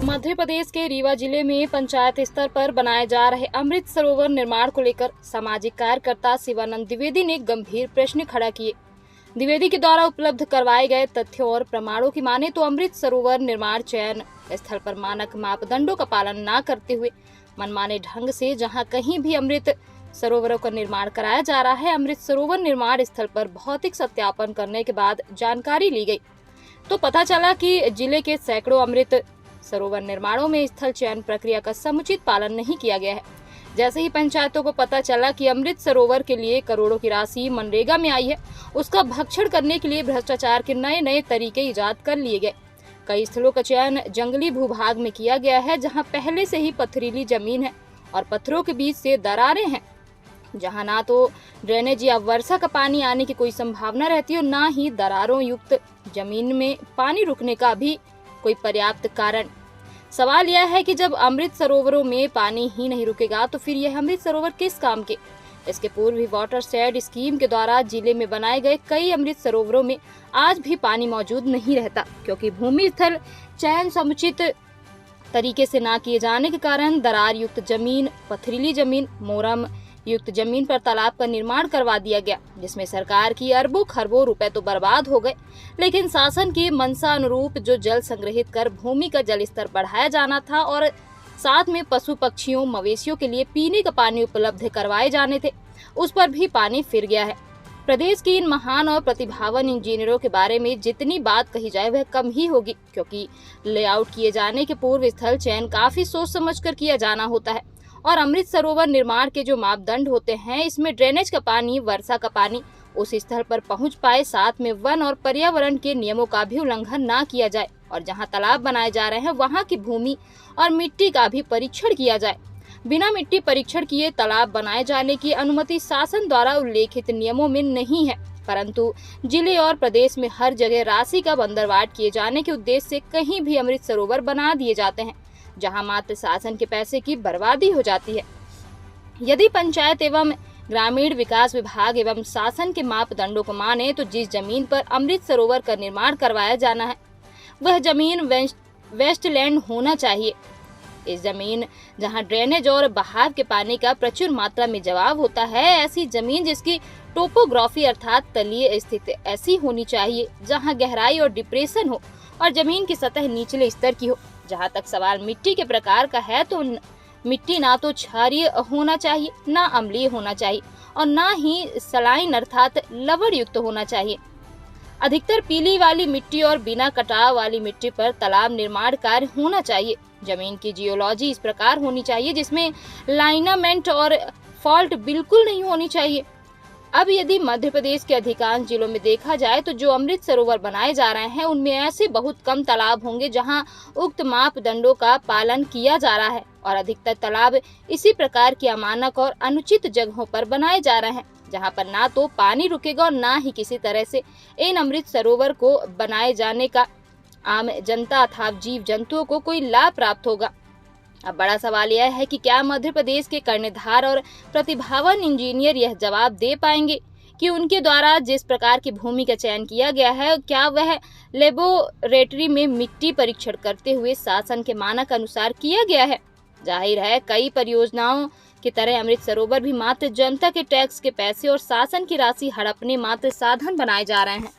मध्य प्रदेश के रीवा जिले में पंचायत स्तर पर बनाए जा रहे अमृत सरोवर निर्माण को लेकर सामाजिक कार्यकर्ता शिवानंद द्विवेदी ने गंभीर प्रश्न खड़ा किए। द्विवेदी के द्वारा उपलब्ध करवाए गए तथ्यों और प्रमाणों की माने तो अमृत सरोवर निर्माण चयन स्थल पर मानक मापदंडों का पालन न करते हुए मनमाने ढंग से जहां कहीं भी अमृत सरोवरों का निर्माण कराया जा रहा है। अमृत सरोवर निर्माण स्थल पर भौतिक सत्यापन करने के बाद जानकारी ली गई तो पता चला कि जिले के सैकड़ों अमृत सरोवर निर्माणों में स्थल चयन प्रक्रिया का समुचित पालन नहीं किया गया है। जैसे ही पंचायतों को पता चला कि अमृत सरोवर के लिए करोड़ों की राशि मनरेगा में आई है, उसका भक्षण करने के लिए भ्रष्टाचार के नए नए तरीके इजाद कर लिए गए। कई स्थलों का चयन जंगली भूभाग में किया गया है, जहां पहले से ही पथरीली जमीन है और पत्थरों के बीच से दरारें हैं, जहां ना तो ड्रेनेज या वर्षा का पानी आने की कोई संभावना रहती है और ना ही दरारों युक्त जमीन में पानी रुकने का भी कोई पर्याप्त कारण। सवाल यह है कि जब अमृत सरोवरों में पानी ही नहीं रुकेगा तो फिर यह अमृत सरोवर किस काम के। इसके पूर्व भी वाटर शेड स्कीम के द्वारा जिले में बनाए गए कई अमृत सरोवरों में आज भी पानी मौजूद नहीं रहता, क्योंकि भूमि स्थल चयन समुचित तरीके से न किए जाने के कारण दरार युक्त जमीन, पथरीली जमीन, मोरम युक्त जमीन पर तालाब का निर्माण करवा दिया गया, जिसमें सरकार की अरबों खरबों रुपए तो बर्बाद हो गए, लेकिन शासन की मंशा अनुरूप जो जल संग्रहित कर भूमि का जल स्तर बढ़ाया जाना था और साथ में पशु पक्षियों मवेशियों के लिए पीने का पानी उपलब्ध करवाए जाने थे, उस पर भी पानी फिर गया है। प्रदेश की इन महान और प्रतिभावान इंजीनियरों के बारे में जितनी बात कही जाए वह कम ही होगी, क्योंकि लेआउट किए जाने के पूर्व स्थल चयन काफी सोच समझकर किया जाना होता है और अमृत सरोवर निर्माण के जो मापदंड होते हैं, इसमें ड्रेनेज का पानी, वर्षा का पानी उस स्थल पर पहुंच पाए, साथ में वन और पर्यावरण के नियमों का भी उल्लंघन ना किया जाए और जहां तालाब बनाए जा रहे हैं वहां की भूमि और मिट्टी का भी परीक्षण किया जाए। बिना मिट्टी परीक्षण किए तालाब बनाए जाने की अनुमति शासन द्वारा उल्लेखित नियमों में नहीं है, परंतु जिले और प्रदेश में हर जगह राशि का बंदरवाट किए जाने के उद्देश्य से कहीं भी अमृत सरोवर बना दिए जाते हैं, जहां मात्र शासन के पैसे की बर्बादी हो जाती है। यदि पंचायत एवं ग्रामीण विकास विभाग एवं शासन के मापदंडों को माने तो जिस जमीन पर अमृत सरोवर का निर्माण करवाया जाना है वह जमीन वेस्टलैंड होना चाहिए। इस जमीन जहां ड्रेनेज और बहाव के पानी का प्रचुर मात्रा में जवाब होता है, ऐसी जमीन जिसकी टोपोग्राफी अर्थात तलीय स्थिति ऐसी होनी चाहिए जहां गहराई और डिप्रेशन हो और जमीन की सतह निचले स्तर की हो। जहां तक सवाल मिट्टी के प्रकार का है तो मिट्टी ना तो क्षारीय होना चाहिए, ना अम्लीय होना चाहिए और ना ही सलाइन अर्थात लवण युक्त होना चाहिए। अधिकतर पीली वाली मिट्टी और बिना कटाव वाली मिट्टी पर तालाब निर्माण कार्य होना चाहिए। जमीन की जियोलॉजी इस प्रकार होनी चाहिए जिसमें लाइनामेंट और फॉल्ट बिल्कुल नहीं होनी चाहिए। अब यदि मध्य प्रदेश के अधिकांश जिलों में देखा जाए तो जो अमृत सरोवर बनाए जा रहे हैं उनमें ऐसे बहुत कम तालाब होंगे जहां उक्त मापदंडों का पालन किया जा रहा है और अधिकतर तालाब इसी प्रकार की अमानक और अनुचित जगहों पर बनाए जा रहे हैं, जहां पर ना तो पानी रुकेगा और ना ही किसी तरह से इन अमृत सरोवर को बनाए जाने का आम जनता अथवा जीव जंतुओं को कोई लाभ प्राप्त होगा। अब बड़ा सवाल यह है कि क्या मध्य प्रदेश के कर्णधार और प्रतिभावान इंजीनियर यह जवाब दे पाएंगे कि उनके द्वारा जिस प्रकार की भूमि का चयन किया गया है क्या वह लेबोरेटरी में मिट्टी परीक्षण करते हुए शासन के मानक अनुसार किया गया है। जाहिर है कई परियोजनाओं की तरह अमृत सरोवर भी मात्र जनता के टैक्स के पैसे और शासन की राशि हड़पने मात्र साधन बनाए जा रहे हैं।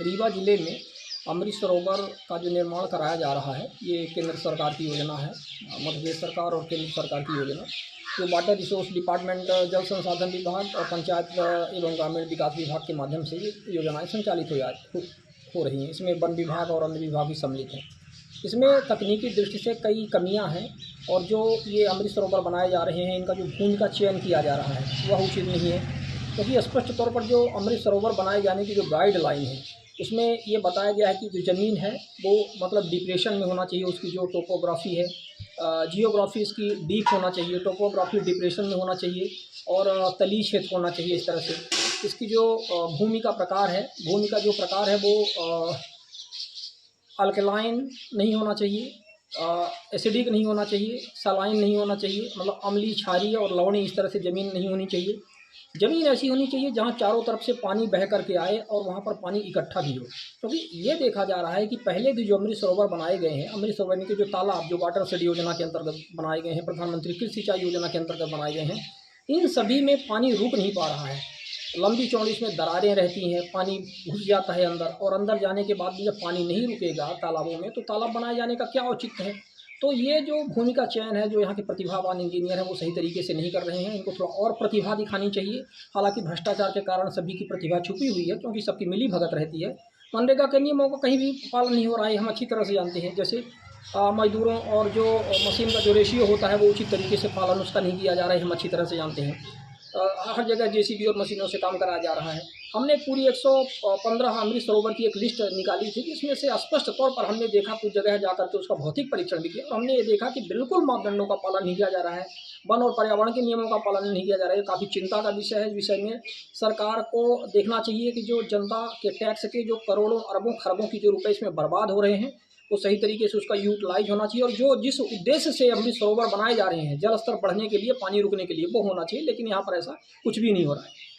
रीवा जिले में अमृत सरोवर का जो निर्माण कराया जा रहा है ये केंद्र सरकार की योजना है, मध्य प्रदेश सरकार और केंद्र सरकार की योजना। जो वाटर रिसोर्स डिपार्टमेंट, जल संसाधन विभाग और पंचायत एवं ग्रामीण विकास विभाग के माध्यम से ये योजनाएं संचालित हो रही हैं। इसमें वन विभाग और अन्य विभाग भी सम्मिलित हैं। इसमें तकनीकी दृष्टि से कई कमियां हैं और जो ये अमृत सरोवर बनाए जा रहे हैं इनका जो भूमि का चयन किया जा रहा है वह उचित नहीं है, क्योंकि स्पष्ट तौर पर जो अमृत सरोवर बनाए जाने की जो गाइडलाइन है उसमें ये बताया गया है कि जो ज़मीन है वो मतलब डिप्रेशन में होना चाहिए, उसकी जो टोपोग्राफी है, जियोग्राफी इसकी डीप होना चाहिए, टोपोग्राफी डिप्रेशन में होना चाहिए और तलीय क्षेत्र होना चाहिए। इस तरह से इसकी जो भूमि का प्रकार है, भूमि का जो प्रकार है वो अल्कलाइन नहीं होना चाहिए, एसिडिक नहीं होना चाहिए, सलाइन नहीं होना चाहिए, मतलब अम्लीय, क्षारीय और लवणीय इस तरह से ज़मीन नहीं होनी चाहिए। ज़मीन ऐसी होनी चाहिए जहाँ चारों तरफ से पानी बह करके आए और वहाँ पर पानी इकट्ठा भी हो, क्योंकि ये देखा जा रहा है कि पहले भी जो अमृत सरोवर बनाए गए हैं, अमृत सरोवर के जो तालाब जो वाटर शेड योजना के अंतर्गत बनाए गए हैं, प्रधानमंत्री कृषि सिंचाई योजना के अंतर्गत बनाए गए हैं, इन सभी में पानी रुक नहीं पा रहा है। लंबी चौड़ी इसमें दरारें रहती हैं, पानी घुस जाता है अंदर, और अंदर जाने के बाद भी जब पानी नहीं रुकेगा तालाबों में, तो तालाब बनाए जाने का क्या औचित्य है। तो ये जो भूमि का चयन है, जो यहाँ के प्रतिभावान इंजीनियर हैं वो सही तरीके से नहीं कर रहे हैं, इनको थोड़ा और प्रतिभा दिखानी चाहिए। हालांकि भ्रष्टाचार के कारण सभी की प्रतिभा छुपी हुई है, क्योंकि सबकी मिली भगत रहती है। मनरेगा के नियमों का कहीं भी पालन नहीं हो रहा है, हम अच्छी तरह से जानते हैं। जैसे मजदूरों और जो मशीन का जो रेशियो होता है वो उचित तरीके से पालन उसका नहीं किया जा रहा है, हम अच्छी तरह से जानते हैं। हर जगह जेसीबी और मशीनों से काम कराया जा रहा है। हमने पूरी 115 अमृत सरोवर की एक लिस्ट निकाली थी, जिसमें से स्पष्ट तौर पर हमने देखा कुछ जगह जाकर के उसका भौतिक परीक्षण भी किया, और हमने ये देखा कि बिल्कुल मापदंडों का पालन नहीं किया जा रहा है, वन और पर्यावरण के नियमों का पालन नहीं किया जा रहा है। काफ़ी चिंता का विषय है। इस विषय में सरकार को देखना चाहिए कि जो जनता के टैक्स के जो करोड़ों अरबों खरबों की जो रुपए इसमें बर्बाद हो रहे हैं, वो सही तरीके से उसका यूटिलाइज होना चाहिए, और जो जिस उद्देश्य से अमृत सरोवर बनाए जा रहे हैं, जल स्तर बढ़ने के लिए, पानी रुकने के लिए, वो होना चाहिए। लेकिन यहाँ पर ऐसा कुछ भी नहीं हो रहा है।